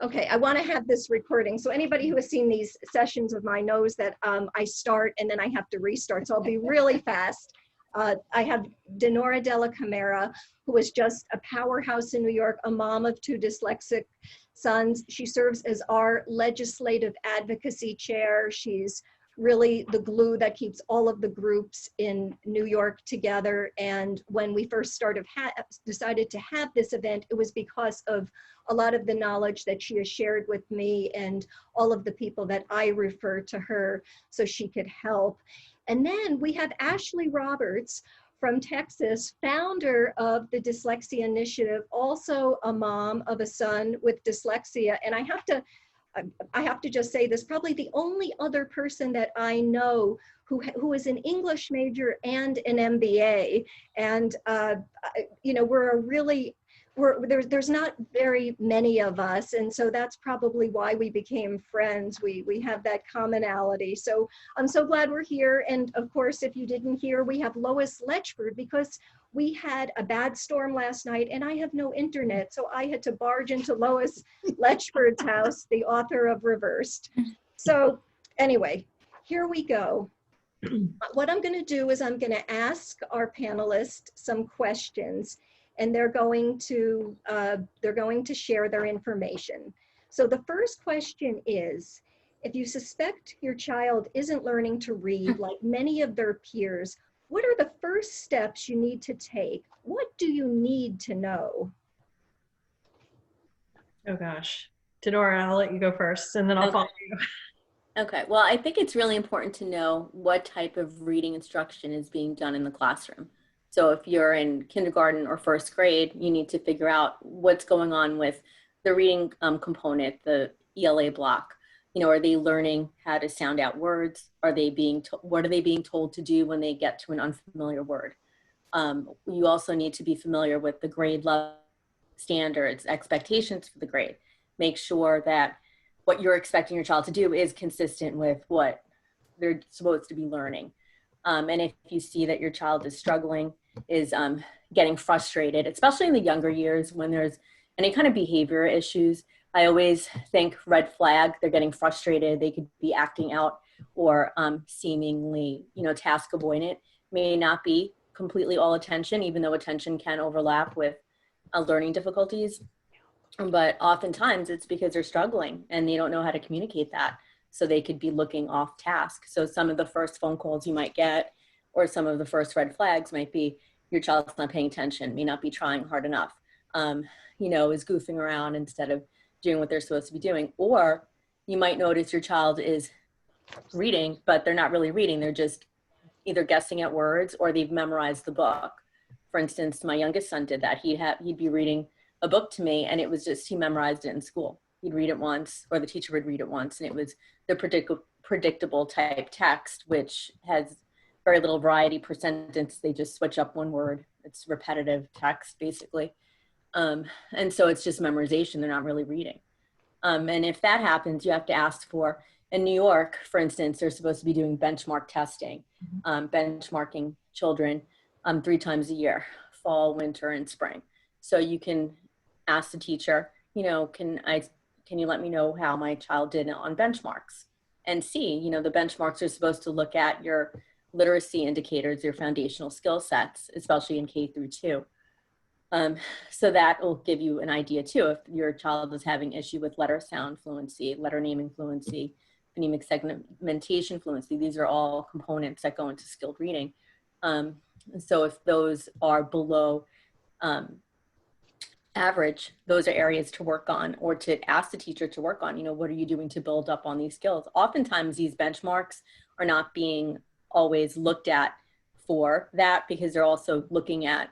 Okay, I want to have this recording. So anybody who has seen these sessions of mine knows that I start and then I have to restart. So I'll be really fast. I have Denora Della Camara, who is just a powerhouse in New York, a mom of 2 dyslexic sons. She serves as our legislative advocacy chair. She's really the glue that keeps all of the groups in New York together. And when we first decided to have this event, it was because of a lot of the knowledge that she has shared with me and all of the people that I refer to her so she could help. And then we have Ashley Roberts from Texas, founder of the Dyslexia Initiative, also a mom of a son with dyslexia. And I have to just say this, probably the only other person that I know who is an English major and an MBA. And, you know, there's not very many of us. And so that's probably why we became friends. We have that commonality. So I'm so glad we're here. And of course, if you didn't hear, we have Lois Letchford because we had a bad storm last night and I have no internet. So I had to barge into Lois Letchford's house, the author of Reversed. So anyway, here we go. What I'm going to do is I'm going to ask our panelists some questions, and they're going to share their information. So the first question is, if you suspect your child isn't learning to read like many of their peers, what are the first steps you need to take? What do you need to know? Oh gosh, Denora, I'll let you go first and then I'll follow you. Okay, well, I think it's really important to know what type of reading instruction is being done in the classroom. So if you're in kindergarten or first grade, you need to figure out what's going on with the reading component, the ELA block. You know, are they learning how to sound out words? Are they what are they being told to do when they get to an unfamiliar word? You also need to be familiar with the grade level standards, expectations for the grade. Make sure that what you're expecting your child to do is consistent with what they're supposed to be learning. And if you see that your child is struggling, is getting frustrated, especially in the younger years when there's any kind of behavior issues, I always think red flag. They're getting frustrated. They could be acting out or seemingly, you know, task avoidant. May not be completely all attention, even though attention can overlap with learning difficulties. But oftentimes it's because they're struggling and they don't know how to communicate that. So they could be looking off task. So some of the first phone calls you might get, or some of the first red flags might be your child's not paying attention, may not be trying hard enough, you know, is goofing around instead of doing what they're supposed to be doing. Or you might notice your child is reading, but they're not really reading. They're just either guessing at words or they've memorized the book. For instance, my youngest son did that. He'd be reading a book to me and it was just, he memorized it in school. He'd read it once, or the teacher would read it once, and it was the predictable type text, which has very little variety per sentence. They just switch up one word. It's repetitive text, basically. And so it's just memorization. They're not really reading. And if that happens, you have to ask for, in New York, for instance, they're supposed to be doing benchmark testing, benchmarking children 3 times a year, fall, winter, and spring. So you can ask the teacher, you know, can you let me know how my child did on benchmarks? And see, you know, the benchmarks are supposed to look at your literacy indicators, your foundational skill sets, especially in K through 2. So that will give you an idea too, if your child is having issue with letter sound fluency, letter naming fluency, phonemic segmentation fluency. These are all components that go into skilled reading. So if those are below average, those are areas to work on, or to ask the teacher to work on, you know, what are you doing to build up on these skills? Oftentimes these benchmarks are not being always looked at for that, because they're also looking at,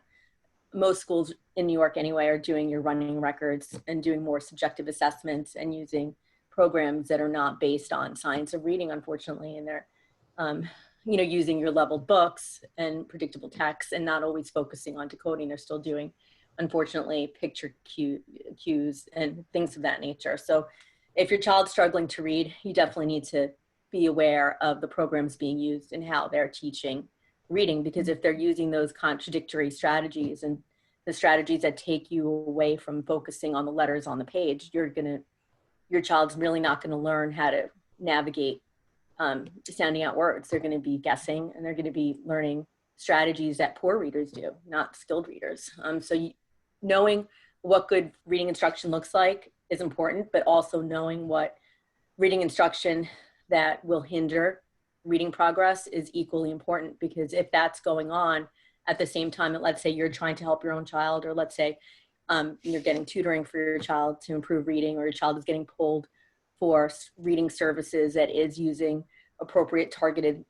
most schools in New York anyway are doing your running records and doing more subjective assessments and using programs that are not based on science of reading, unfortunately, and they're you know, using your leveled books and predictable text and not always focusing on decoding. They're still doing, unfortunately, picture cues and things of that nature. So if your child's struggling to read, you definitely need to be aware of the programs being used and how they're teaching reading, because if they're using those contradictory strategies and the strategies that take you away from focusing on the letters on the page, you're going to your child's really not going to learn how to navigate sounding out words. They're going to be guessing, and they're going to be learning strategies that poor readers do, not skilled readers. Knowing what good reading instruction looks like is important, but also knowing what reading instruction that will hinder reading progress is equally important, because if that's going on at the same time that, let's say, you're trying to help your own child, or let's say you're getting tutoring for your child to improve reading, or your child is getting pulled for reading services that is using appropriate targeted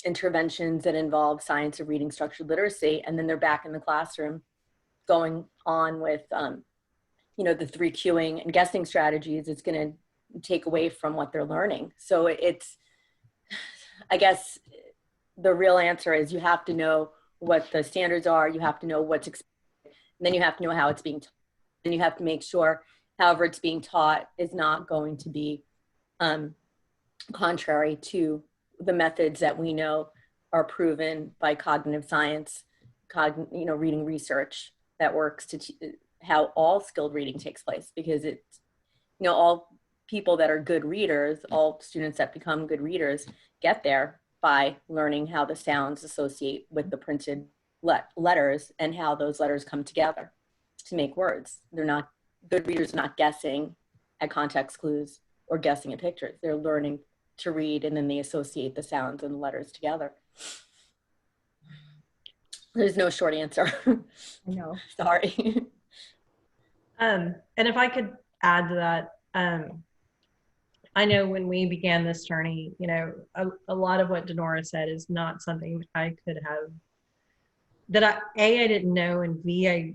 interventions that involve science of reading, structured literacy, and then they're back in the classroom going on with the 3 cueing and guessing strategies, it's going to take away from what they're learning. So I guess the real answer is you have to know what the standards are, you have to know what's expected, and then you have to know how it's being taught. And you have to make sure, however it's being taught, is not going to be contrary to the methods that we know are proven by cognitive science, reading research that works to how all skilled reading takes place. Because it's, all people that are good readers, all students that become good readers get there by learning how the sounds associate with the printed letters and how those letters come together to make words. Good readers are not guessing at context clues or guessing at pictures. They're learning to read, and then they associate the sounds and the letters together. There's no short answer. No. Sorry. And if I could add to that, I know when we began this journey, a lot of what Denora said is not something I could have, that I didn't know, and B, I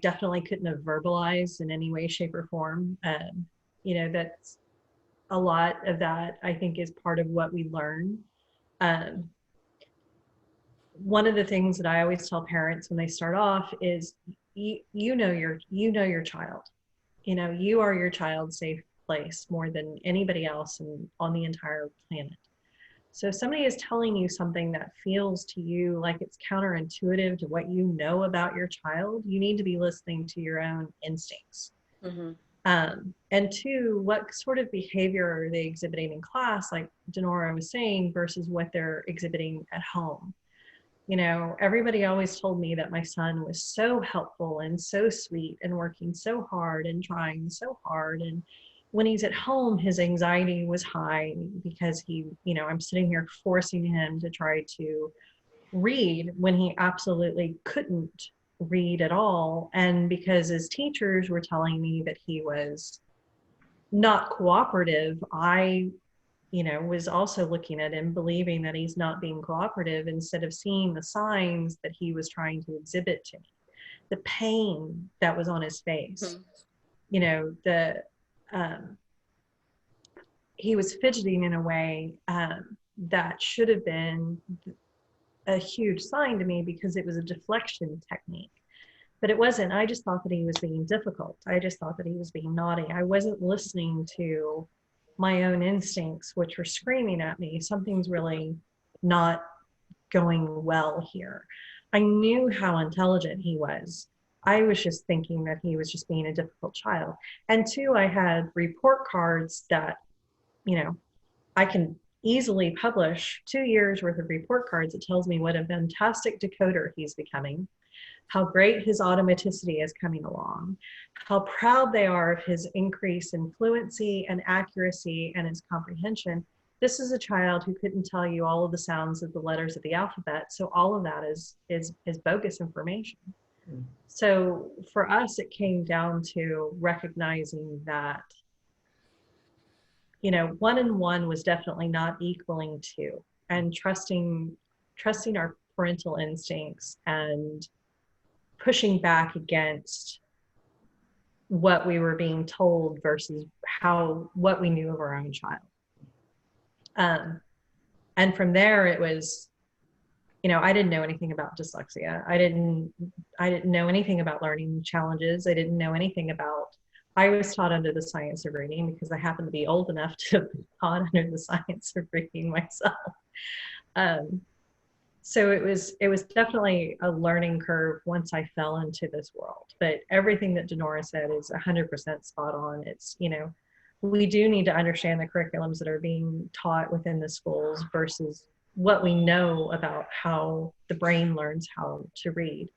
definitely couldn't have verbalized in any way, shape, or form. That's a lot of that, I think, is part of what we learn. One of the things that I always tell parents when they start off is, you know your child. You are your child's safe place more than anybody else on the entire planet. So if somebody is telling you something that feels to you like it's counterintuitive to what you know about your child, you need to be listening to your own instincts. Mm-hmm. And 2, what sort of behavior are they exhibiting in class, like Denora was saying, versus what they're exhibiting at home? Everybody always told me that my son was so helpful and so sweet and working so hard and trying so hard. And when he's at home, his anxiety was high because I'm sitting here forcing him to try to read when he absolutely couldn't read at all. And because his teachers were telling me that he was not cooperative, I was also looking at him, believing that he's not being cooperative, instead of seeing the signs that he was trying to exhibit to me. The pain that was on his face, he was fidgeting in a way that should have been a huge sign to me, because it was a deflection technique. But it wasn't. I just thought that he was being difficult. I just thought that he was being naughty. I wasn't listening to my own instincts, which were screaming at me, something's really not going well here. I knew how intelligent he was. I was just thinking that he was just being a difficult child. And 2, I had report cards that, I can easily publish 2 years worth of report cards. It tells me what a fantastic decoder he's becoming, how great his automaticity is coming along, how proud they are of his increase in fluency and accuracy and his comprehension. This is a child who couldn't tell you all of the sounds of the letters of the alphabet, so all of that is bogus information. So for us, it came down to recognizing that, 1 and 1 was definitely not equaling 2, and trusting our parental instincts and pushing back against what we were being told versus what we knew of our own child. And from there, it was, I didn't know anything about dyslexia. I didn't know anything about learning challenges. I was taught under the science of reading because I happened to be old enough to be taught under the science of reading myself. So it was definitely a learning curve once I fell into this world. But everything that Denora said is 100% spot on. It's, we do need to understand the curriculums that are being taught within the schools versus what we know about how the brain learns how to read.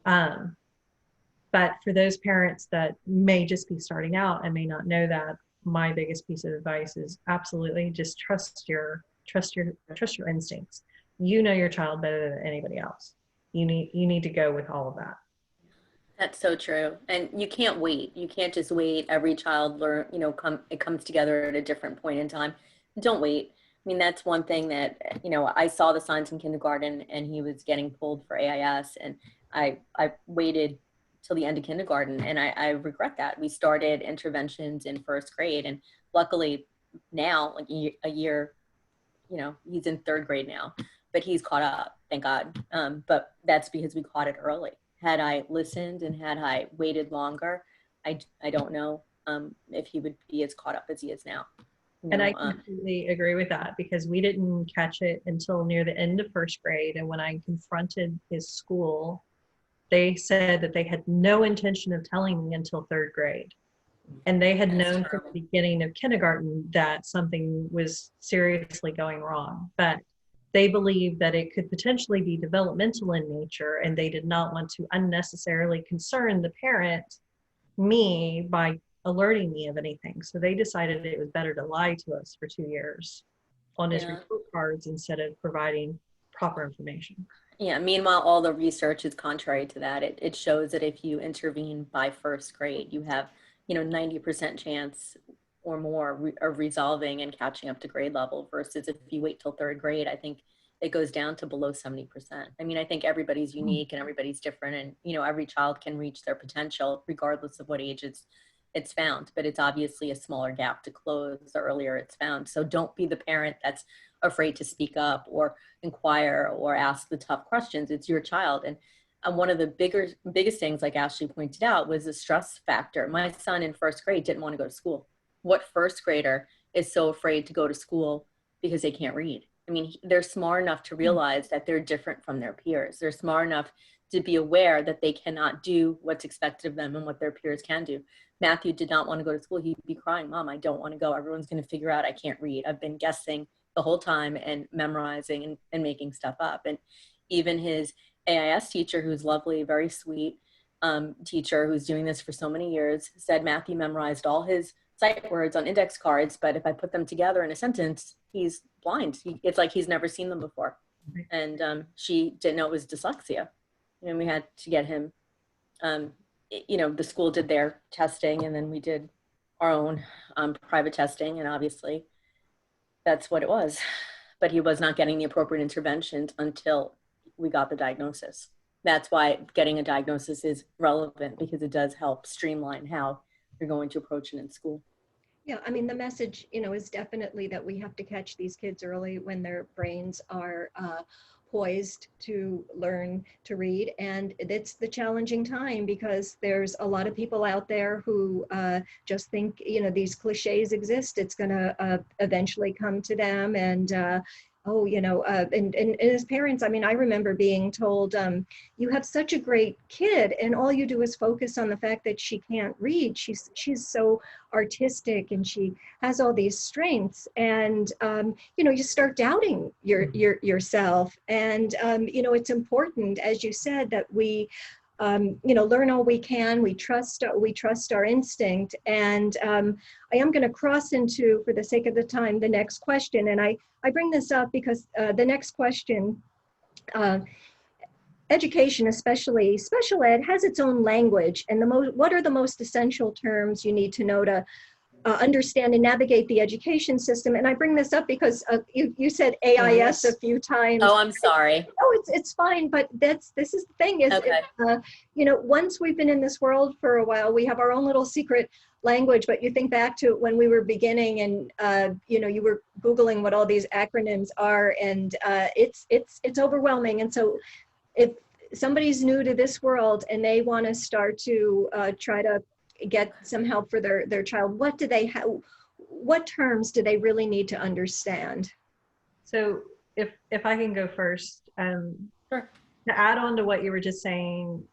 But for those parents that may just be starting out and may not know that, my biggest piece of advice is absolutely just trust your instincts. You know your child better than anybody else. You need to go with all of that. That's so true. And you can't wait. You can't just wait. Every child it comes together at a different point in time. Don't wait. I mean, that's one thing that, I saw the signs in kindergarten and he was getting pulled for AIS, and I waited till the end of kindergarten, and I regret that. We started interventions in first grade, and luckily now, like a year, he's in third grade now, but he's caught up, thank God. But that's because we caught it early. Had I listened and had I waited longer, I don't know if he would be as caught up as he is now. And I completely agree with that, because we didn't catch it until near the end of first grade. And when I confronted his school, they said that they had no intention of telling me until third grade. And they had known from the beginning of kindergarten that something was seriously going wrong. But they believed that it could potentially be developmental in nature, and they did not want to unnecessarily concern the parent, me, by alerting me of anything. So they decided it was better to lie to us for 2 years on his report cards instead of providing proper information. Yeah, meanwhile, all the research is contrary to that. It shows that if you intervene by first grade, you have, 90% chance or more of resolving and catching up to grade level, versus if you wait till third grade, I think it goes down to below 70%. I mean, I think everybody's unique and everybody's different, and, every child can reach their potential regardless of what age it's found, but it's obviously a smaller gap to close the earlier it's found. So don't be the parent that's afraid to speak up or inquire or ask the tough questions. It's your child. And one of the biggest things, like Ashley pointed out, was the stress factor. My son in first grade didn't want to go to school. What first grader is so afraid to go to school because they can't read? I mean, they're smart enough to realize that they're different from their peers. They're smart enough to be aware that they cannot do what's expected of them and what their peers can do. Matthew did not want to go to school. He'd be crying, "Mom, I don't want to go. Everyone's going to figure out I can't read. I've been guessing the whole time and memorizing and making stuff up." And even his AIS teacher, who's lovely, very sweet teacher who's doing this for so many years, said Matthew memorized all his sight words on index cards, but if I put them together in a sentence, he's blind. It's like he's never seen them before. And she didn't know it was dyslexia. And we had to get him, the school did their testing, and then we did our own private testing, and obviously that's what it was. But he was not getting the appropriate interventions until we got the diagnosis. That's why getting a diagnosis is relevant, because it does help streamline how you're going to approach it in school. Yeah, I mean, the message, is definitely that we have to catch these kids early when their brains are poised to learn to read. And it's the challenging time, because there's a lot of people out there who just think, these cliches exist. It's going to eventually come to them. And and as parents, I mean, I remember being told, you have such a great kid, and all you do is focus on the fact that she can't read. She's so artistic, and she has all these strengths, and you start doubting yourself. And it's important, as you said, that we learn all we can. We trust our instinct. And I am going to cross into, for the sake of the time, the next question. And I bring this up because the next question, education, especially special ed, has its own language. And what are the most essential terms you need to know to understand and navigate the education system? And I bring this up because you said AIS a few times. Oh, I'm sorry. Oh, it's fine, but this is the thing is, okay. Once we've been in this world for a while, we have our own little secret language. But you think back to when we were beginning, and you were Googling what all these acronyms are, and it's overwhelming. And so if somebody's new to this world and they want to start to try to get some help for their child, what do they have? What terms do they really need to understand? So if I can go first, Sure. To add on to what you were just saying,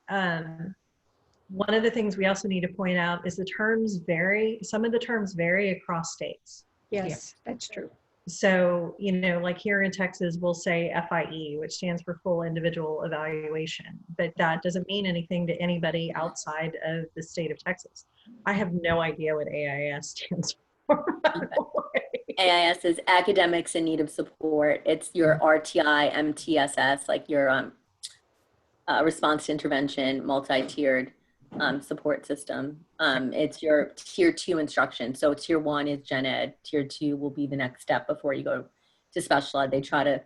one of the things we also need to point out is the terms vary. Some of the terms vary across states. Yes, that's true. So, you know, like here in Texas, we'll say FIE, which stands for full individual evaluation, but that doesn't mean anything to anybody outside of the state of Texas. I have no idea what AIS stands for. By the way. AIS is academics in need of support. It's your RTI, MTSS, like your response to intervention, multi-tiered support system. It's your tier 2 instruction. So tier 1 is gen ed. Tier 2 will be the next step before you go to special ed. They try to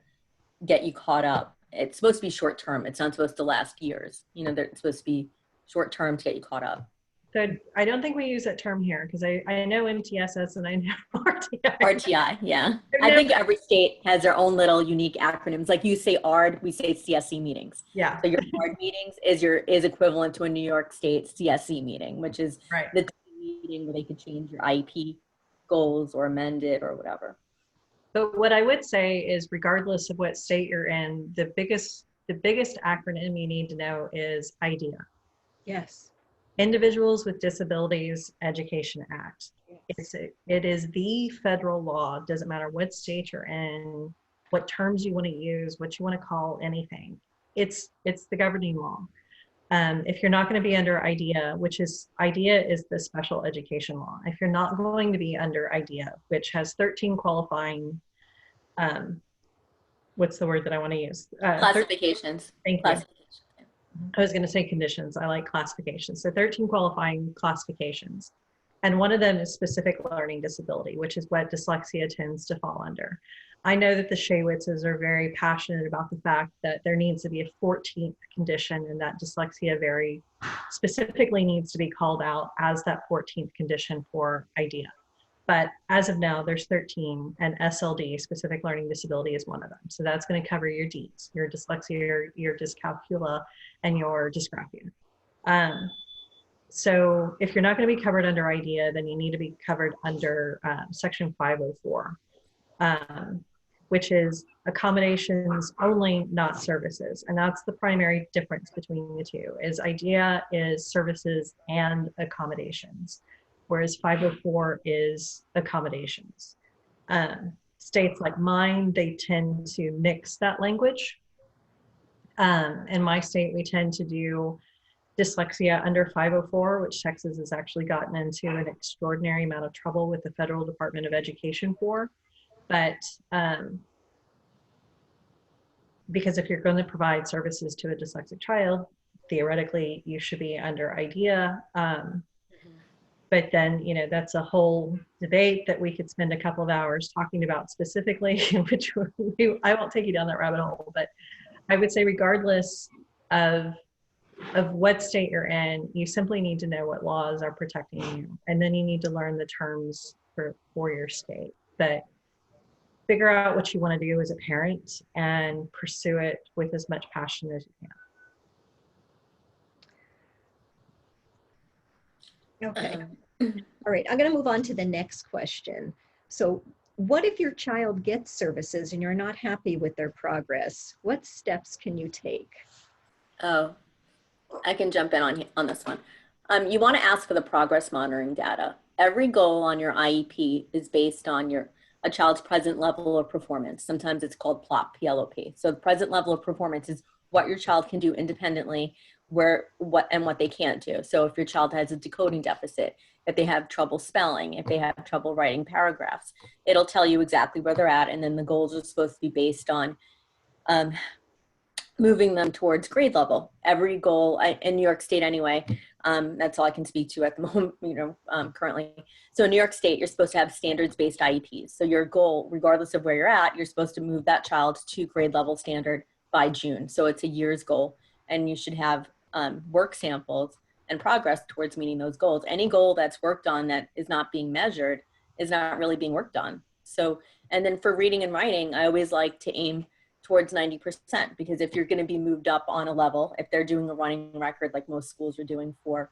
get you caught up. It's supposed to be short term. It's not supposed to last years. You know, it's supposed to be short term to get you caught up. So I don't think we use that term here because I know MTSS and I know RTI. RTI, yeah. I think every state has their own little unique acronyms. Like you say ARD, we say CSE meetings. Yeah. So your ARD meetings is equivalent to a New York State CSE meeting, which is the meeting where they could change your IEP goals or amend it or whatever. But what I would say is, regardless of what state you're in, the biggest acronym you need to know is IDEA. Yes. Individuals with Disabilities Education Act. Yes. It is the federal law. Doesn't matter what state you're in, what terms you want to use, what you want to call anything. It's the governing law. If you're not going to be under IDEA, IDEA is the special education law. If you're not going to be under IDEA, which has 13 qualifying, what's the word that I want to use? Classifications. Thank you. I was going to say conditions. I like classifications. So 13 qualifying classifications. And one of them is specific learning disability, which is what dyslexia tends to fall under. I know that the Shawitzes are very passionate about the fact that there needs to be a 14th condition, and that dyslexia very specifically needs to be called out as that 14th condition for IDEA. But as of now, there's 13, and SLD, specific learning disability, is one of them. So that's going to cover your Ds, your dyslexia, your dyscalculia, and your dysgraphia. So if you're not going to be covered under IDEA, then you need to be covered under Section 504, which is accommodations only, not services. And that's the primary difference between the two, is IDEA is services and accommodations, whereas 504 is accommodations. States like mine, they tend to mix that language. In my state, we tend to do dyslexia under 504, which Texas has actually gotten into an extraordinary amount of trouble with the Federal Department of Education for. But because if you're going to provide services to a dyslexic child, theoretically, you should be under IDEA. But then, you know, that's a whole debate that we could spend a couple of hours talking about specifically, which I won't take you down that rabbit hole. But I would say, regardless of what state you're in, you simply need to know what laws are protecting you. And then you need to learn the terms for your state. But figure out what you want to do as a parent and pursue it with as much passion as you can. Okay. All right, I'm going to move on to the next question. So what if your child gets services and you're not happy with their progress? What steps can you take? Oh, I can jump in on this one. You want to ask for the progress monitoring data. Every goal on your IEP is based on a child's present level of performance. Sometimes it's called PLOP, P-L-O-P. So the present level of performance is what your child can do independently, what they can't do. So if your child has a decoding deficit, if they have trouble spelling, if they have trouble writing paragraphs, it'll tell you exactly where they're at. And then the goals are supposed to be based on moving them towards grade level. Every goal in New York State anyway, that's all I can speak to at the moment, currently. So in New York State, you're supposed to have standards-based IEPs. So your goal, regardless of where you're at, you're supposed to move that child to grade level standard by June. So it's a year's goal, and you should have work samples and progress towards meeting those goals. Any goal that's worked on that is not being measured is not really being worked on. So, and then for reading and writing, I always like to aim towards 90%, because if you're going to be moved up on a level, if they're doing a running record like most schools are doing for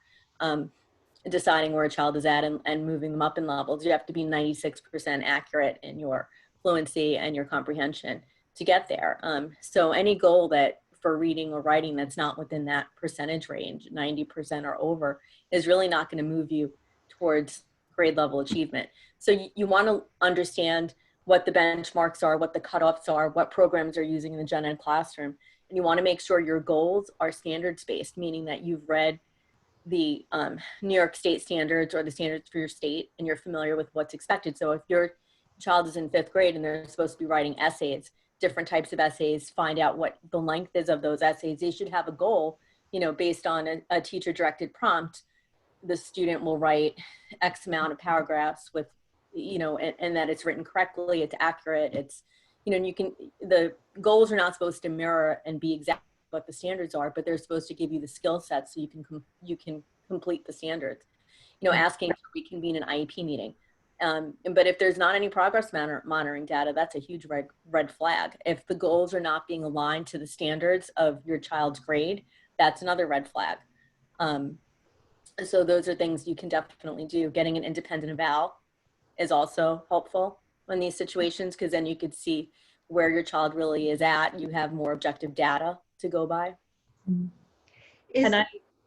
deciding where a child is at and moving them up in levels, you have to be 96% accurate in your fluency and your comprehension to get there. So any goal that for reading or writing that's not within that percentage range, 90% or over, is really not going to move you towards grade level achievement. So you want to understand what the benchmarks are, what the cutoffs are, what programs are using in the gen ed classroom. And you want to make sure your goals are standards based, meaning that you've read the New York State standards or the standards for your state and you're familiar with what's expected. So if your child is in 5th grade and they're supposed to be writing essays, different types of essays, find out what the length is of those essays. They should have a goal, based on a teacher directed prompt. The student will write X amount of paragraphs with, and that it's written correctly, it's accurate, it's, the goals are not supposed to mirror and be exactly what the standards are, but they're supposed to give you the skill set so you can complete the standards. Asking to reconvene an IEP meeting. But if there's not any progress monitoring data, that's a huge red flag. If the goals are not being aligned to the standards of your child's grade, that's another red flag. So those are things you can definitely do. Getting an independent eval is also helpful in these situations, because then you could see where your child really is at. You have more objective data to go by. And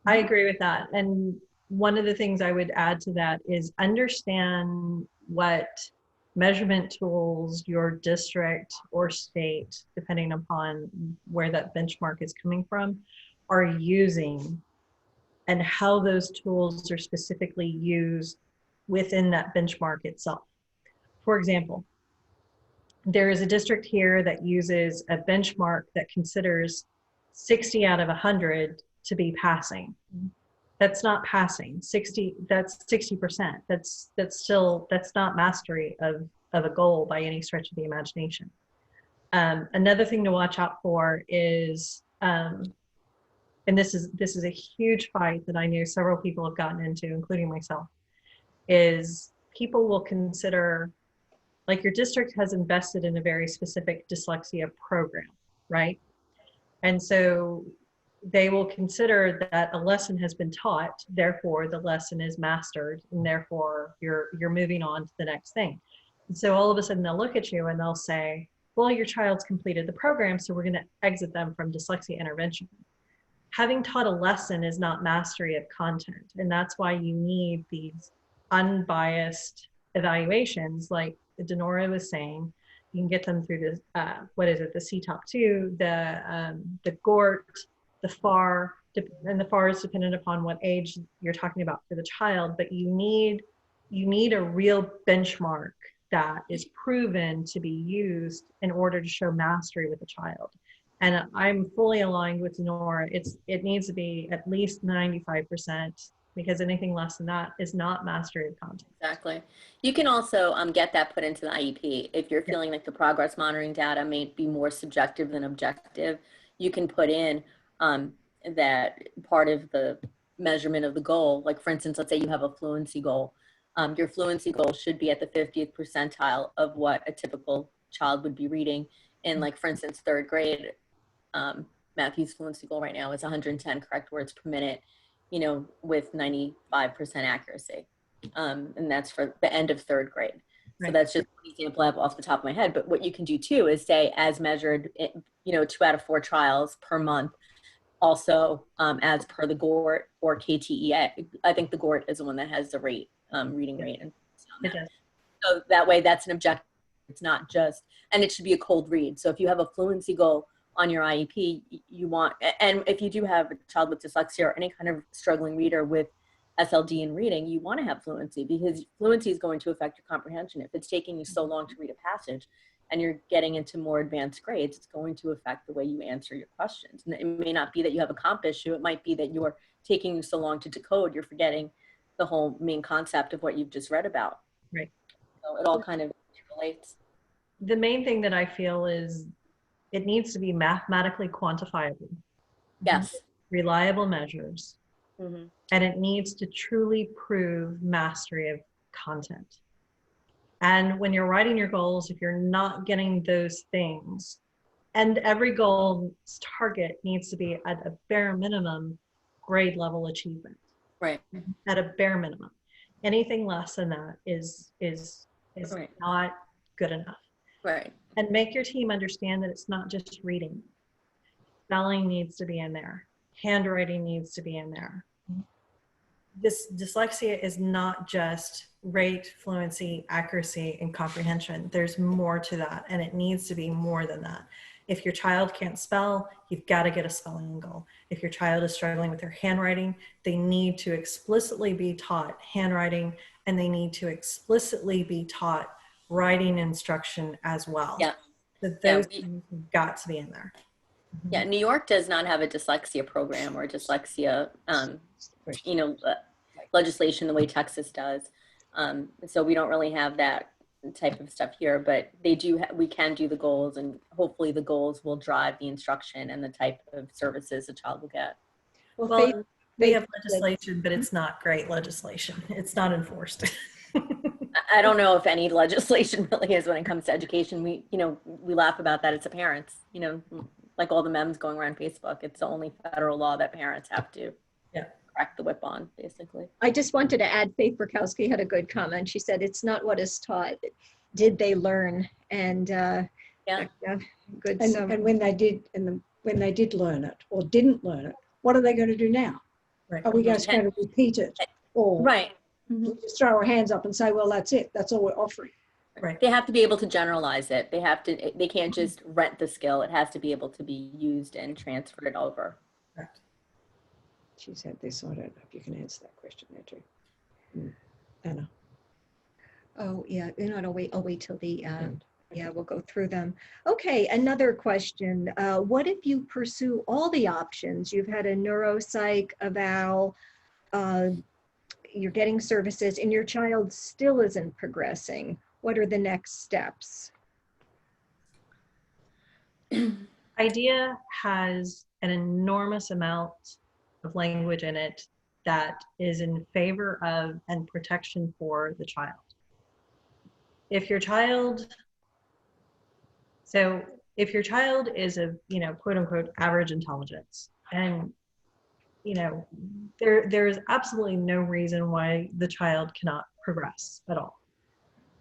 I agree with that. And one of the things I would add to that is understand what measurement tools your district or state, depending upon where that benchmark is coming from, are using, and how those tools are specifically used within that benchmark itself. For example, there is a district here that uses a benchmark that considers 60 out of 100 to be passing. That's not passing. 60, that's 60%. That's not mastery of a goal by any stretch of the imagination. Another thing to watch out for is, and this is a huge fight that I know several people have gotten into, including myself, is people will consider, like, your district has invested in a very specific dyslexia program, right? And so they will consider that a lesson has been taught, therefore the lesson is mastered, and therefore you're moving on to the next thing. And so all of a sudden they'll look at you and they'll say, well, your child's completed the program, so we're going to exit them from dyslexia intervention. Having taught a lesson is not mastery of content. And that's why you need these unbiased evaluations, like Denora was saying. You can get them through the, the CTOP2, the GORT, the FAR, and the FAR is dependent upon what age you're talking about for the child, but you need a real benchmark that is proven to be used in order to show mastery with a child. And I'm fully aligned with Nora. It needs to be at least 95%, because anything less than that is not mastery of content. Exactly. You can also get that put into the IEP. If you're feeling like the progress monitoring data may be more subjective than objective, you can put in that part of the measurement of the goal. Like, for instance, let's say you have a fluency goal. Your fluency goal should be at the 50th percentile of what a typical child would be reading. And, like, for instance, 3rd grade, Matthew's fluency goal right now is 110 correct words per minute, with 95% accuracy. And that's for the end of 3rd grade. Right. So that's just an example I have off the top of my head. But what you can do too is say, as measured, 2 out of 4 trials per month, also as per the GORT or KTEA. I think the GORT is the one that has the rate, reading rate. And so that way, that's an objective. It's not just, and it should be a cold read. So if you have a fluency goal on your IEP, you want, and if you do have a child with dyslexia or any kind of struggling reader with SLD in reading, you want to have fluency, because fluency is going to affect your comprehension. If it's taking you so long to read a passage and you're getting into more advanced grades, it's going to affect the way you answer your questions. And it may not be that you have a comp issue. It might be that you're taking you so long to decode, you're forgetting the whole main concept of what you've just read about. Right. So it all kind of relates. The main thing that I feel is it needs to be mathematically quantifiable. Yes. Reliable measures. Mm-hmm. And it needs to truly prove mastery of content. And when you're writing your goals, if you're not getting those things, and every goal's target needs to be at a bare minimum grade level achievement. Right. At a bare minimum. Anything less than that is right. Not good enough. Right. And make your team understand that it's not just reading. spelling needs to be in there. Handwriting needs to be in there. This dyslexia is not just rate, fluency, accuracy, and comprehension. There's more to that, and it needs to be more than that. If your child can't spell, you've got to get a spelling goal. If your child is struggling with their handwriting, they need to explicitly be taught handwriting, and they need to explicitly be taught writing instruction as well. Yeah. But those things have got to be in there. Yeah, New York does not have a dyslexia program or dyslexia, legislation the way Texas does. So we don't really have that type of stuff here, but they do. We can do the goals, and hopefully the goals will drive the instruction and the type of services the child will get. Well, they have legislation, but it's not great legislation. It's not enforced. I don't know if any legislation really is when it comes to education. We laugh about that. It's the parents, like all the memes going around Facebook. It's the only federal law that parents have to crack the whip on, basically. I just wanted to add, Faith Burkowski had a good comment. She said, it's not what is taught. Did they learn? And good. And when they did learn it or didn't learn it, what are they going to do now? Right. Are we just going to repeat it? Or Right. just throw our hands up and say, well, that's it. That's all we're offering. Right. They have to be able to generalize it. They can't just rent the skill. It has to be able to be used and transferred over. Correct. She said this. I don't know if you can answer that question there too. Anna. Oh, yeah. I'll wait till the, we'll go through them. Okay, another question. What if you pursue all the options? You've had a neuropsych eval, you're getting services, and your child still isn't progressing. What are the next steps? IDEA has an enormous amount of language in it that is in favor of and protection for the child. If your child is of, quote unquote, average intelligence, and, there is absolutely no reason why the child cannot progress at all.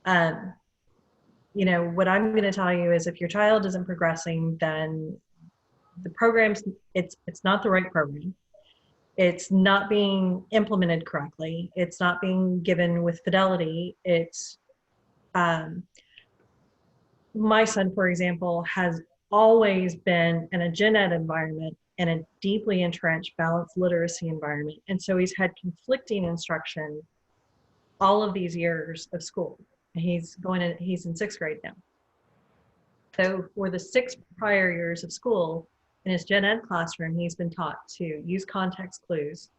What I'm going to tell you is if your child isn't progressing, then the program's, it's not the right program. It's not being implemented correctly. It's not being given with fidelity. It's, my son, for example, has always been in a gen ed environment and a deeply entrenched balanced literacy environment. And so he's had conflicting instruction all of these years of school. He's in 6th grade now. So for the 6 prior years of school, in his gen ed classroom, he's been taught to use context clues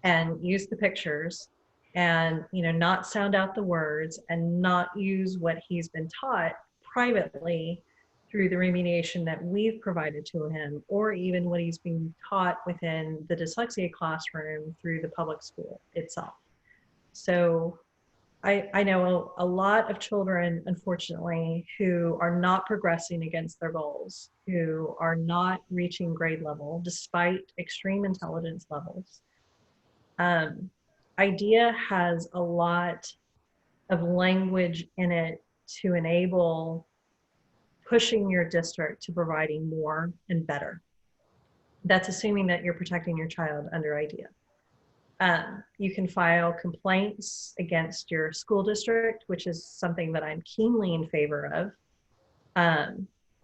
and use the pictures and, not sound out the words and not use what he's been taught privately through the remediation that we've provided to him, or even what he's being taught within the dyslexia classroom through the public school itself. So I know a lot of children, unfortunately, who are not progressing against their goals, who are not reaching grade level despite extreme intelligence levels. IDEA has a lot of language in it to enable pushing your district to providing more and better. That's assuming that you're protecting your child under IDEA. You can file complaints against your school district, which is something that I'm keenly in favor of.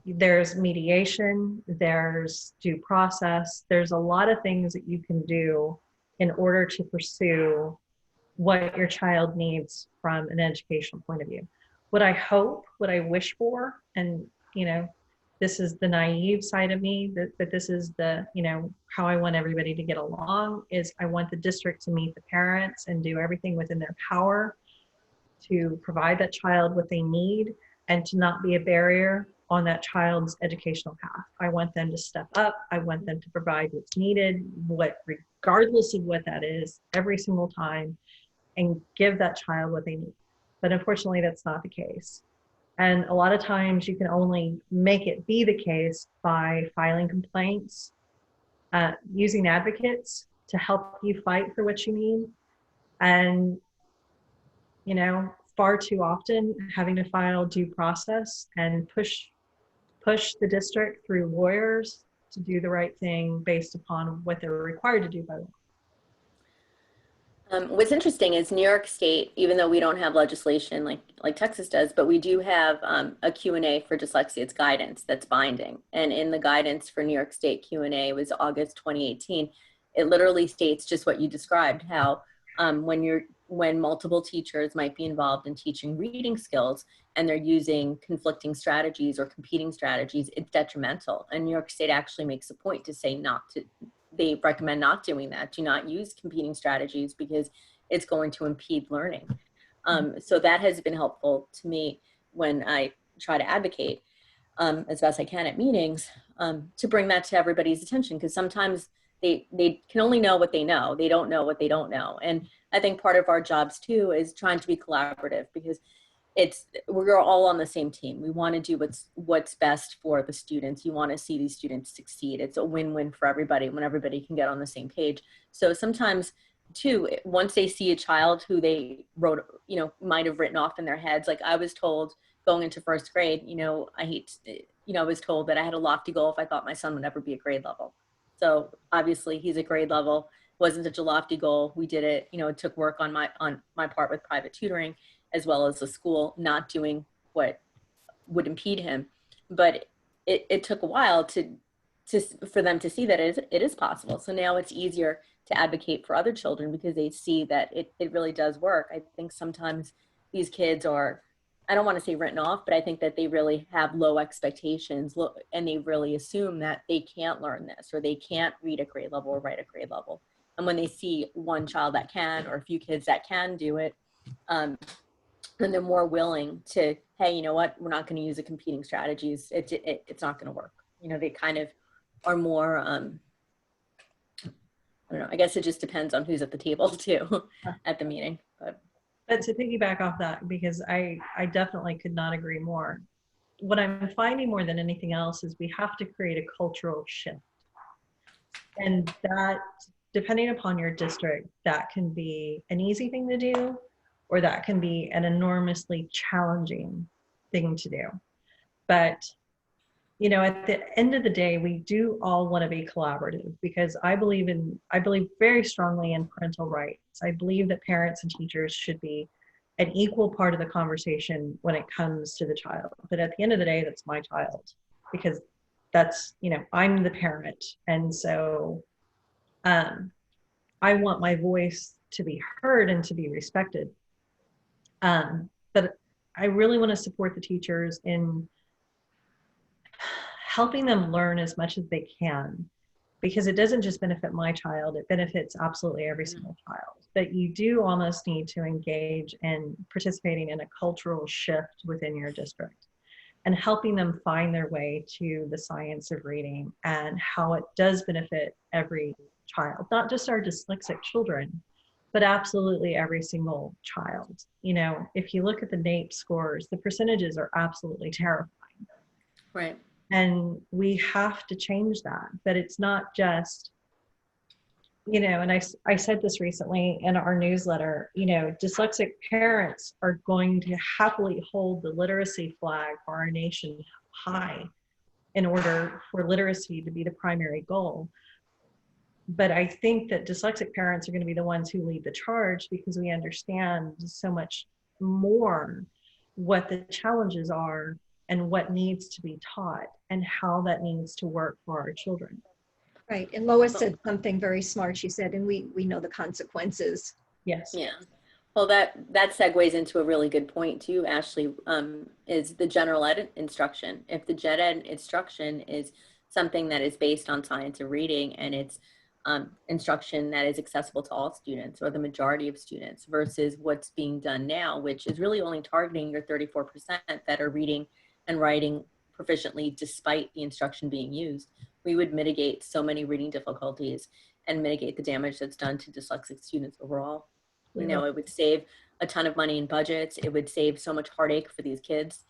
There's mediation, there's due process, there's a lot of things that you can do in order to pursue what your child needs from an educational point of view. What I hope, what I wish for, and this is the naive side of me, but this is the, how I want everybody to get along, is I want the district to meet the parents and do everything within their power to provide that child what they need and to not be a barrier on that child's educational path. I want them to step up. I want them to provide what's needed, regardless of what that is, every single time, and give that child what they need. But unfortunately, that's not the case. And a lot of times you can only make it be the case by filing complaints, using advocates to help you fight for what you need. And, far too often having to file due process and push the district through lawyers to do the right thing based upon what they're required to do by law. What's interesting is New York State, even though we don't have legislation like Texas does, but we do have a Q&A for dyslexia. It's guidance that's binding. And in the guidance for New York State Q&A was August 2018. It literally states just what you described, how when multiple teachers might be involved in teaching reading skills and they're using conflicting strategies or competing strategies, it's detrimental. And New York State actually makes a point to say they recommend not doing that. Do not use competing strategies because it's going to impede learning. So that has been helpful to me when I try to advocate as best I can at meetings to bring that to everybody's attention, because sometimes they can only know what they know. They don't know what they don't know. And I think part of our jobs too is trying to be collaborative, because we're all on the same team. We want to do what's best for the students. You want to see these students succeed. It's a win-win for everybody when everybody can get on the same page. So sometimes too, once they see a child who they might have written off in their heads, like I was told going into first grade, I was told that I had a lofty goal if I thought my son would never be a grade level. So obviously he's a grade level, wasn't such a lofty goal. We did it, it took work on my part with private tutoring, as well as the school not doing what would impede him. But it took a while for them to see that it is possible. So now it's easier to advocate for other children because they see that it really does work. I think sometimes these kids are, I don't want to say written off, but I think that they really have low expectations and they really assume that they can't learn this or they can't read at grade level or write at grade level. And when they see one child that can, or a few kids that can do it, then they're more willing to, hey, you know what, we're not going to use the competing strategies. It's not going to work. They kind of are more, I don't know, I guess it just depends on who's at the table too at the meeting. But to piggyback off that, because I definitely could not agree more. What I'm finding more than anything else is we have to create a cultural shift. And that, depending upon your district, that can be an easy thing to do, or that can be an enormously challenging thing to do. But, at the end of the day, we do all want to be collaborative, because I believe very strongly in parental rights. I believe that parents and teachers should be an equal part of the conversation when it comes to the child. But at the end of the day, that's my child, because that's, I'm the parent. And so I want my voice to be heard and to be respected. But I really want to support the teachers in helping them learn as much as they can, because it doesn't just benefit my child, it benefits absolutely every single child. But you do almost need to engage in participating in a cultural shift within your district and helping them find their way to the science of reading and how it does benefit every child, not just our dyslexic children, but absolutely every single child. If you look at the NAEP scores, the percentages are absolutely terrifying. Right. And we have to change that. But it's not just, and I said this recently in our newsletter, dyslexic parents are going to happily hold the literacy flag for our nation high in order for literacy to be the primary goal. But I think that dyslexic parents are going to be the ones who lead the charge, because we understand so much more what the challenges are and what needs to be taught and how that needs to work for our children. Right. And Lois said something very smart. She said, and we know the consequences. Yes. Yeah. Well, that segues into a really good point too, Ashley, is the general ed instruction. If the gen ed instruction is something that is based on science of reading and it's instruction that is accessible to all students or the majority of students versus what's being done now, which is really only targeting your 34% that are reading and writing proficiently despite the instruction being used, we would mitigate so many reading difficulties and mitigate the damage that's done to dyslexic students overall. It would save a ton of money in budgets. It would save so much heartache for these kids.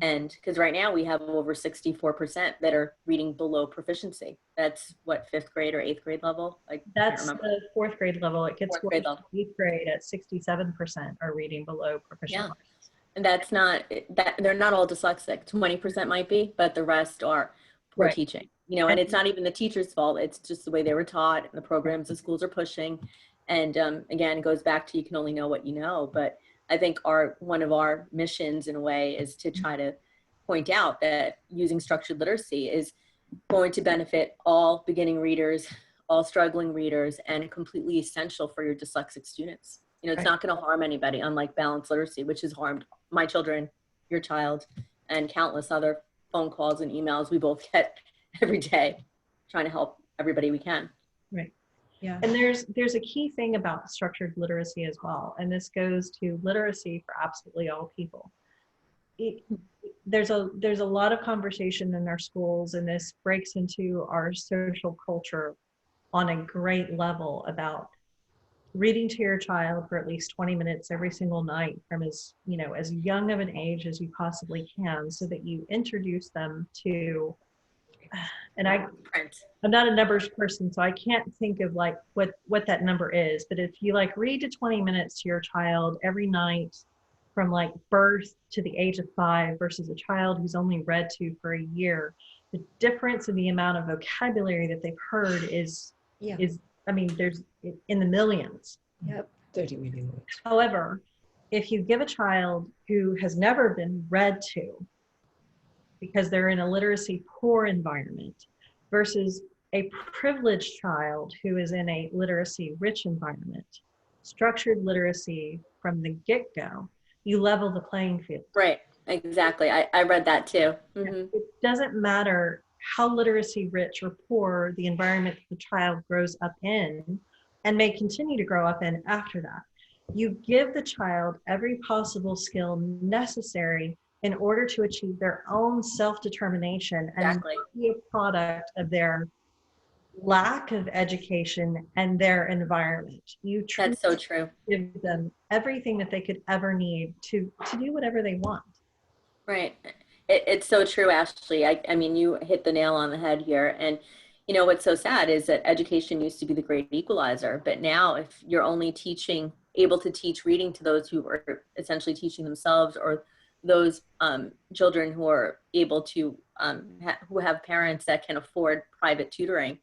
And because right now we have over 64% that are reading below proficiency. That's what, 5th grade or 8th grade level? That's the 4th grade level. It gets 4th 8th grade at 67% are reading below proficiency. Yeah. And that's not, that they're not all dyslexic. 20% might be, but the rest are poor teaching. you know, and it's not even the teacher's fault. It's just the way they were taught and the programs the schools are pushing. And again, it goes back to you can only know what you know. But I think one of our missions in a way is to try to point out that using structured literacy is going to benefit all beginning readers, all struggling readers, and completely essential for your dyslexic students. You know, it's not going to harm anybody, unlike balanced literacy, which has harmed my children, your child, and countless other phone calls and emails we both get every day, trying to help everybody we can. Right. Yeah. And there's a key thing about structured literacy as well, and this goes to literacy for absolutely all people. There's a lot of conversation in our schools, and this breaks into our social culture on a great level about reading to your child for at least 20 minutes every single night from as young of an age as you possibly can, so that you introduce them to, and I'm not a numbers person, so I can't think of like what that number is, but if you like read to 20 minutes to your child every night from like birth to the age of 5 versus a child who's only read to for a year, the difference in the amount of vocabulary that they've heard is I mean, there's in the millions. Yep, 30 million words. However, if you give a child who has never been read to because they're in a literacy poor environment versus a privileged child who is in a literacy rich environment, structured literacy from the get-go, you level the playing field. Right, exactly. I read that too. Mm-hmm. It doesn't matter how literacy rich or poor the environment the child grows up in and may continue to grow up in after that. You give the child every possible skill necessary in order to achieve their own self-determination and be a product of their lack of education and their environment. That's so true. Give them everything that they could ever need to do whatever they want. Right. It's so true, Ashley. I mean, you hit the nail on the head here. And, you know, what's so sad is that education used to be the great equalizer. But now if you're only able to teach reading to those who are essentially teaching themselves, or those children who are able to, who have parents that can afford private tutoring,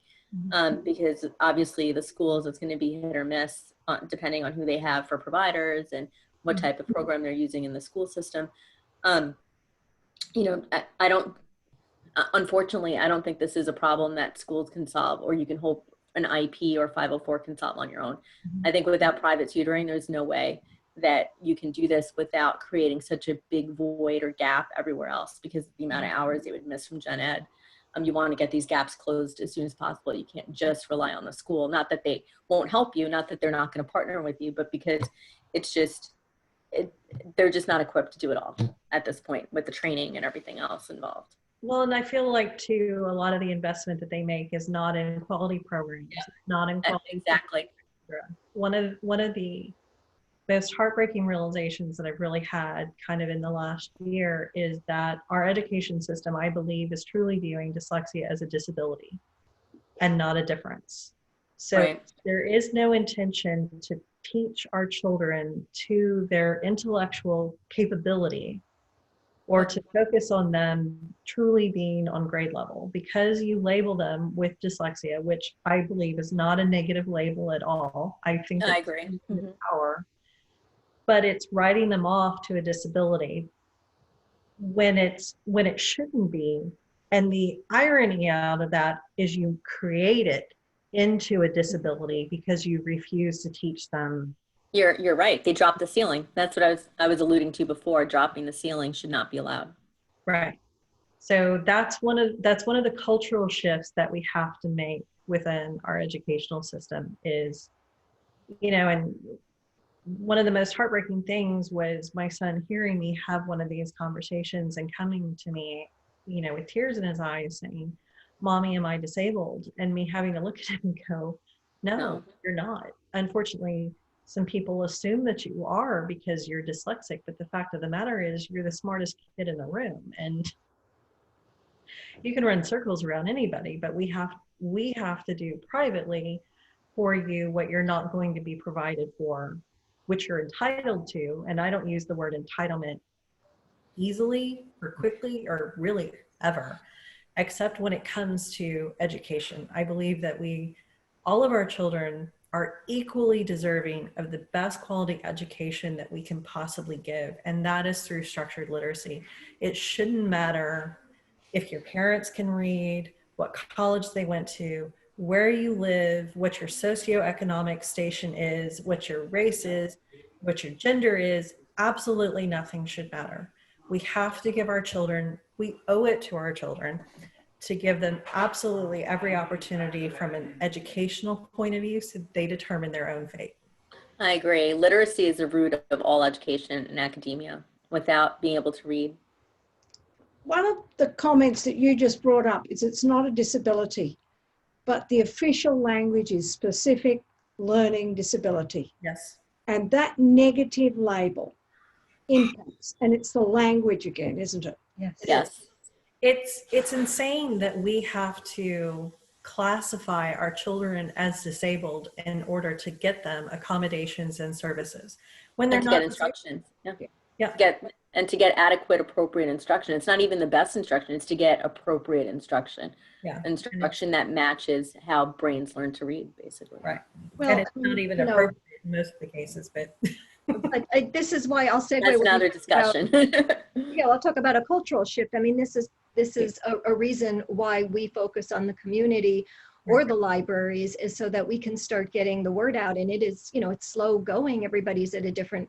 because obviously the schools, it's going to be hit or miss depending on who they have for providers and what type of program they're using in the school system. You know, unfortunately, I don't think this is a problem that schools can solve, or you can hope an IP or 504 can solve on your own. I think without private tutoring, there's no way that you can do this without creating such a big void or gap everywhere else, because of the amount of hours they would miss from gen ed. You want to get these gaps closed as soon as possible. You can't just rely on the school. Not that they won't help you, not that they're not going to partner with you, but because it's just, they're just not equipped to do it all at this point with the training and everything else involved. Well, and I feel like too, a lot of the investment that they make is not in quality programs, not in quality. Exactly. One of the most heartbreaking realizations that I've really had kind of in the last year is that our education system, I believe, is truly viewing dyslexia as a disability and not a difference. So there is no intention to teach our children to their intellectual capability or to focus on them truly being on grade level, because you label them with dyslexia, which I believe is not a negative label at all. I think I agree. Power, but it's writing them off to a disability when it shouldn't be. And the irony out of that is you create it into a disability because you refuse to teach them. You're right. They dropped the ceiling. That's what I was alluding to before. Dropping the ceiling should not be allowed. Right. So that's one of the cultural shifts that we have to make within our educational system is, you know, and one of the most heartbreaking things was my son hearing me have one of these conversations and coming to me, you know, with tears in his eyes saying, "Mommy, am I disabled?" And me having to look at him and go, no, you're not. Unfortunately, some people assume that you are because you're dyslexic, but the fact of the matter is you're the smartest kid in the room, and you can run circles around anybody, but we have to do privately for you what you're not going to be provided for, which you're entitled to. And I don't use the word entitlement easily or quickly or really ever. except when it comes to education. I believe that all of our children are equally deserving of the best quality education that we can possibly give, and that is through structured literacy. It shouldn't matter if your parents can read, what college they went to, where you live, what your socioeconomic station is, what your race is, what your gender is. Absolutely nothing should matter. We have to give our children, we owe it to our children to give them absolutely every opportunity from an educational point of view so they determine their own fate. I agree. Literacy is the root of all education in academia. Without being able to read. One of the comments that you just brought up is it's not a disability, but the official language is specific learning disability. Yes. And that negative label impacts, and it's the language again, isn't it? Yes. Yes. It's insane that we have to classify our children as disabled in order to get them accommodations and services when they're And to not get instruction. Yeah. Yeah. To get adequate, appropriate instruction. It's not even the best instruction. It's to get appropriate instruction. Yeah. Instruction that matches how brains learn to read, basically. Right. Well, and it's not even appropriate in most of the cases, but this is why I'll segue. That's another discussion. Yeah, I'll talk about a cultural shift. I mean, this is a reason why we focus on the community or the libraries, is so that we can start getting the word out. And it is, it's slow going. Everybody's at a different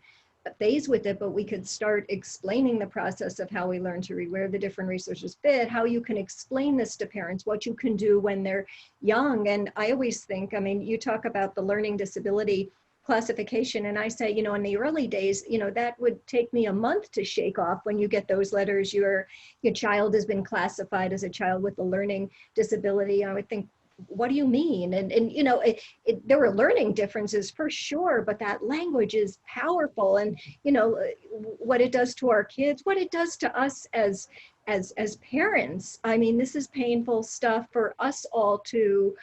phase with it, but we could start explaining the process of how we learn to read, where the different resources fit, how you can explain this to parents, what you can do when they're young. And I always think, I mean, you talk about the learning disability classification, and I say, in the early days, that would take me a month to shake off. When you get those letters, your child has been classified as a child with a learning disability. I would think, what do you mean? And there were learning differences for sure, but that language is powerful. And what it does to our kids, what it does to us as parents. I mean, this is painful stuff for us all to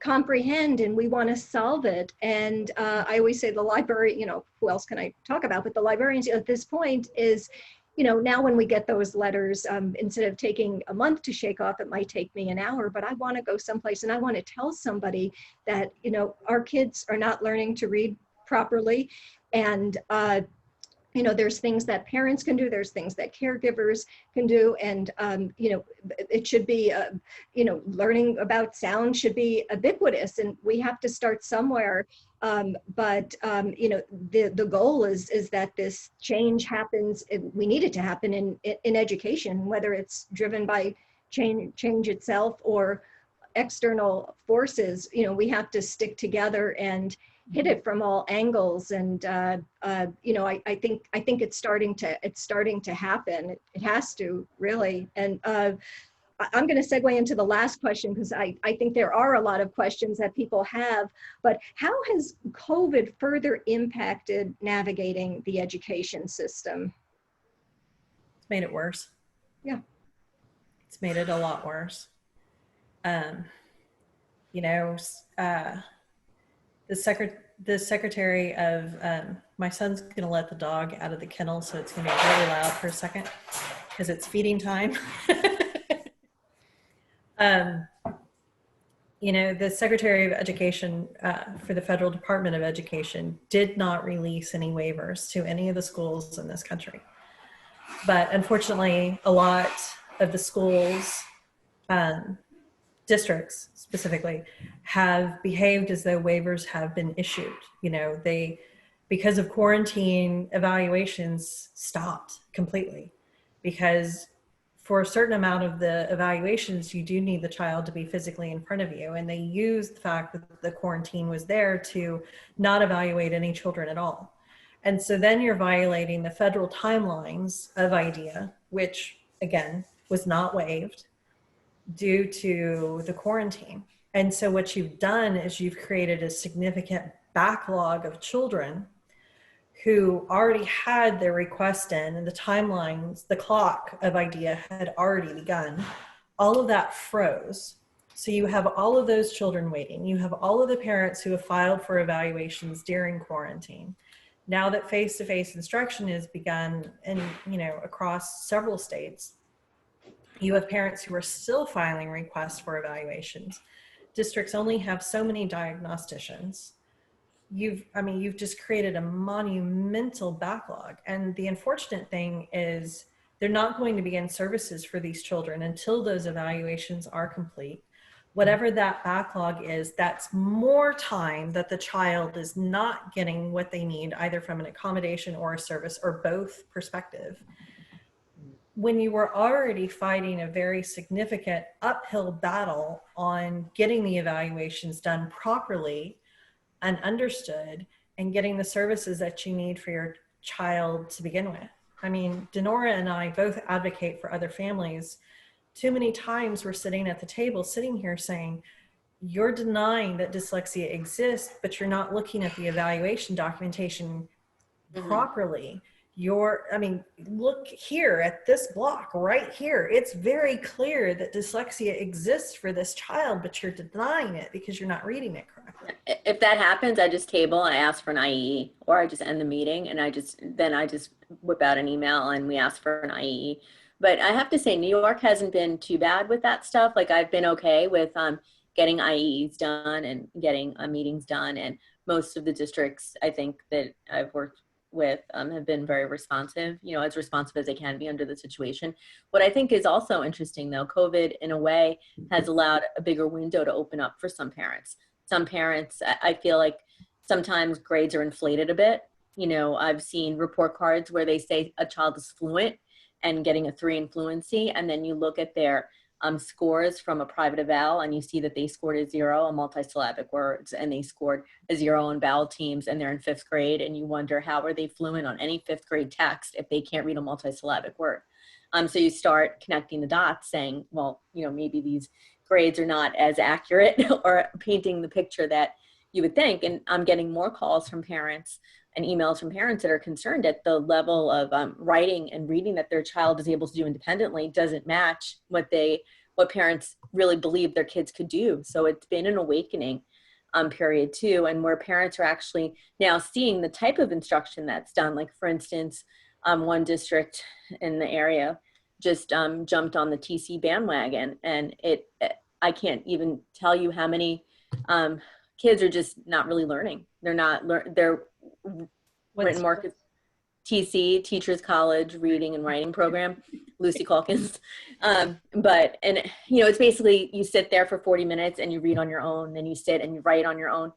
comprehend, and we want to solve it. And I always say the library, who else can I talk about, but the librarians at this point is, now when we get those letters, instead of taking a month to shake off, it might take me an hour, but I want to go someplace and I want to tell somebody that, our kids are not learning to read properly. And, there's things that parents can do, there's things that caregivers can do. And, it should be, learning about sound should be ubiquitous, and we have to start somewhere. But the goal is that this change happens. We need it to happen in education, whether it's driven by change itself or external forces. We have to stick together and hit it from all angles. And I think it's starting to happen. It has to, really. And I'm going to segue into the last question, because I think there are a lot of questions that people have. But how has COVID further impacted navigating the education system? it's made it worse. Yeah. It's made it a lot worse. The secretary of my son's going to let the dog out of the kennel, so it's going to be really loud for a second because it's feeding time. The Secretary of Education for the Federal Department of Education did not release any waivers to any of the schools in this country. But unfortunately, a lot of the schools, districts specifically, have behaved as though waivers have been issued. Because of quarantine, evaluations stopped completely, because for a certain amount of the evaluations, you do need the child to be physically in front of you. And they used the fact that the quarantine was there to not evaluate any children at all. And so then you're violating the federal timelines of IDEA, which again was not waived due to the quarantine. And so what you've done is you've created a significant backlog of children who already had their request in, and the timelines, the clock of IDEA had already begun. All of that froze. So you have all of those children waiting. You have all of the parents who have filed for evaluations during quarantine. Now that face-to-face instruction has begun across several states, You have parents who are still filing requests for evaluations. Districts only have so many diagnosticians. You've just created a monumental backlog. And the unfortunate thing is they're not going to begin services for these children until those evaluations are complete. Whatever that backlog is, that's more time that the child is not getting what they need, either from an accommodation or a service or both perspective. When you were already fighting a very significant uphill battle on getting the evaluations done properly and understood and getting the services that you need for your child to begin with. I mean, Denora and I both advocate for other families. Too many times we're sitting at the table, sitting here saying, you're denying that dyslexia exists, but you're not looking at the evaluation documentation properly. Look here at this block right here. It's very clear that dyslexia exists for this child, but you're denying it because you're not reading it correctly. If that happens, I just table, I ask for an IE, or I just end the meeting and I just whip out an email and we ask for an IE. But I have to say, New York hasn't been too bad with that stuff. Like, I've been okay with getting IEs done and getting meetings done. And most of the districts, I think, that I've worked with have been very responsive, as responsive as they can be under the situation. What I think is also interesting, though, COVID in a way has allowed a bigger window to open up for some parents. Some parents, I feel like sometimes grades are inflated a bit. I've seen report cards where they say a child is fluent and getting a 3 in fluency, and then you look at their scores from a private eval and you see that they scored a 0 on multisyllabic words and they scored a 0 on vowel teams and they're in 5th grade, and you wonder, how are they fluent on any 5th grade text if they can't read a multisyllabic word? So you start connecting the dots saying, well, maybe these grades are not as accurate or painting the picture that you would think. And I'm getting more calls from parents and emails from parents that are concerned at the level of writing and reading that their child is able to do independently doesn't match what parents really believe their kids could do. So it's been an awakening period too, and where parents are actually now seeing the type of instruction that's done. Like, for instance, one district in the area just jumped on the TC bandwagon, and I can't even tell you how many kids are just not really learning. They're written market TC, Teachers College Reading and Writing Program, Lucy Calkins. It's basically you sit there for 40 minutes and you read on your own, then you sit and you write on your own.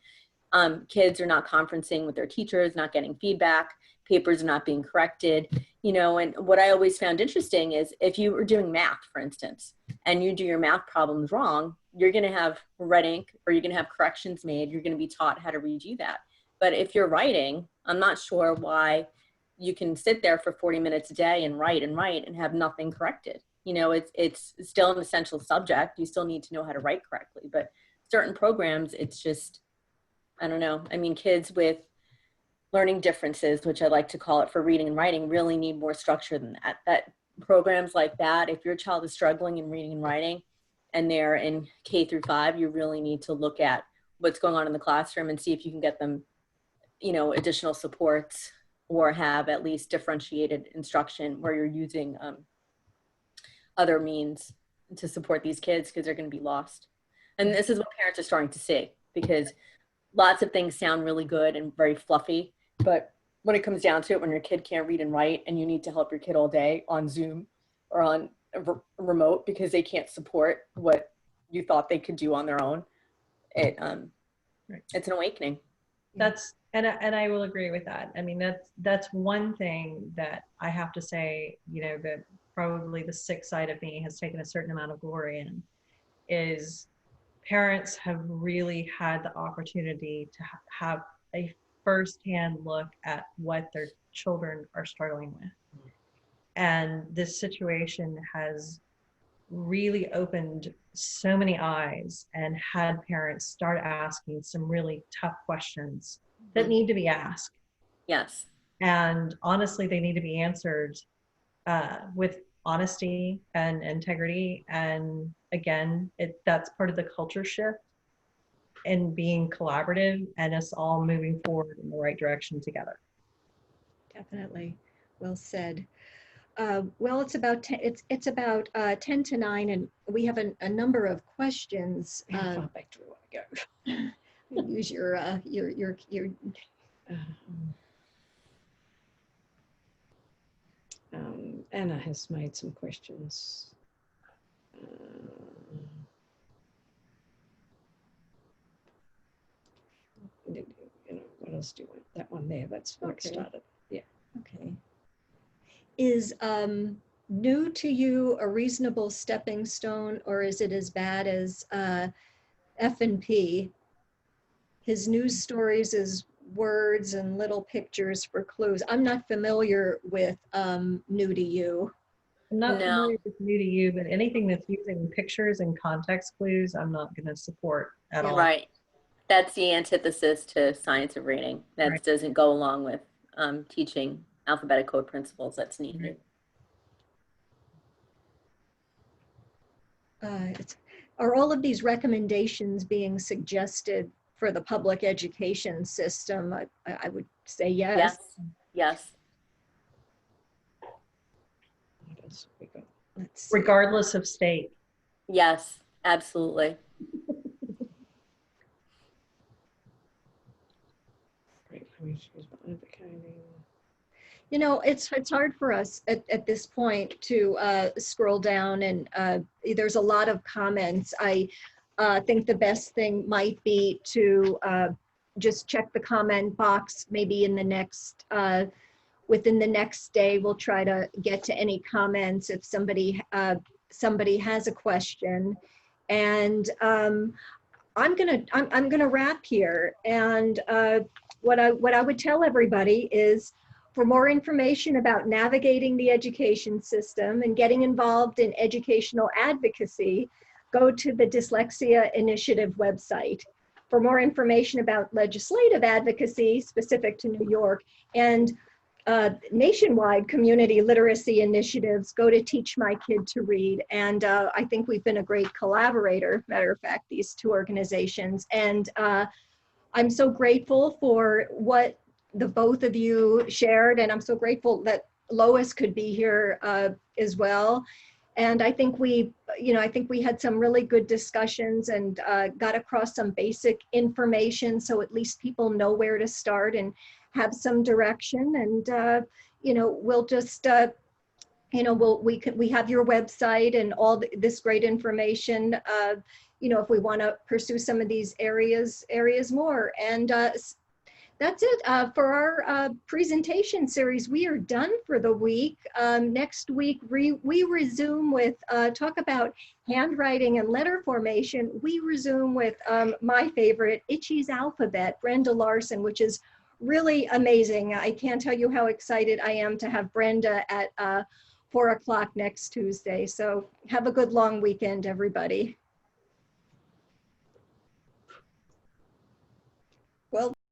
Kids are not conferencing with their teachers, not getting feedback, papers are not being corrected, and what I always found interesting is if you were doing math, for instance, and you do your math problems wrong, you're going to have red ink or you're going to have corrections made. You're going to be taught how to redo that. But if you're writing, I'm not sure why you can sit there for 40 minutes a day and write and have nothing corrected. It's still an essential subject. You still need to know how to write correctly, but certain programs, it's just, I don't know. I mean, kids with learning differences, which I like to call it for reading and writing, really need more structure than that. That programs like that, if your child is struggling in reading and writing and they're in K through 5, you really need to look at what's going on in the classroom and see if you can get them, additional supports or have at least differentiated instruction where you're using other means to support these kids, because they're going to be lost. And this is what parents are starting to see, because lots of things sound really good and very fluffy, but when it comes down to it, when your kid can't read and write and you need to help your kid all day on Zoom or on a remote because they can't support what you thought they could do on their own, it's an awakening. And I will agree with that. I mean, that's one thing that I have to say, that probably the sick side of me has taken a certain amount of glory in, is parents have really had the opportunity to have a firsthand look at what their children are struggling with. And this situation has really opened so many eyes and had parents start asking some really tough questions that need to be asked. Yes. And honestly, they need to be answered with honesty and integrity. And again, that's part of the culture shift and being collaborative and us all moving forward in the right direction together. Definitely. Well said. Well, it's about 10 to 9, and we have a number of questions. How far back do we want to go? Use your Anna has made some questions. What else do you want? That one there, that's where it Okay. started. Yeah. Okay. Is new to you a reasonable stepping stone, or is it as bad as F&P? His news stories is words and little pictures for clues. I'm not familiar with new to you. I'm not No. familiar with new to you, but anything that's using pictures and context clues, I'm not going to support at all. Right. That's the antithesis to science of reading. That Right. doesn't go along with teaching alphabetic code principles that's needed. Are all of these recommendations being suggested for the public education system? I would say yes. Yes. Yes. What else have we got? Let's see. Regardless of state. Yes. Absolutely. Great language is advocating. You know, it's hard for us at this point to scroll down, and there's a lot of comments. I think the best thing might be to just check the comment box maybe in the next, within the next day. We'll try to get to any comments if somebody has a question. And I'm gonna wrap here. And what I would tell everybody is, for more information about navigating the education system and getting involved in educational advocacy, go to the Dyslexia Initiative website. For more information about legislative advocacy specific to New York and nationwide community literacy initiatives, go to Teach My Kid to Read. And I think we've been a great collaborator, matter of fact, these two organizations. And I'm so grateful for what the both of you shared, and I'm so grateful that Lois could be here as well. And I think we had some really good discussions and got across some basic information, so at least people know where to start and have some direction. And we'll just we have your website and all this great information. If we want to pursue some of these areas more. And that's it for our presentation series. We are done for the week. Next week, we resume with talk about handwriting and letter formation. We resume with my favorite, Itchy's Alphabet, Brenda Larson, which is really amazing. I can't tell you how excited I am to have Brenda at 4 o'clock next Tuesday. So have a good long weekend, everybody.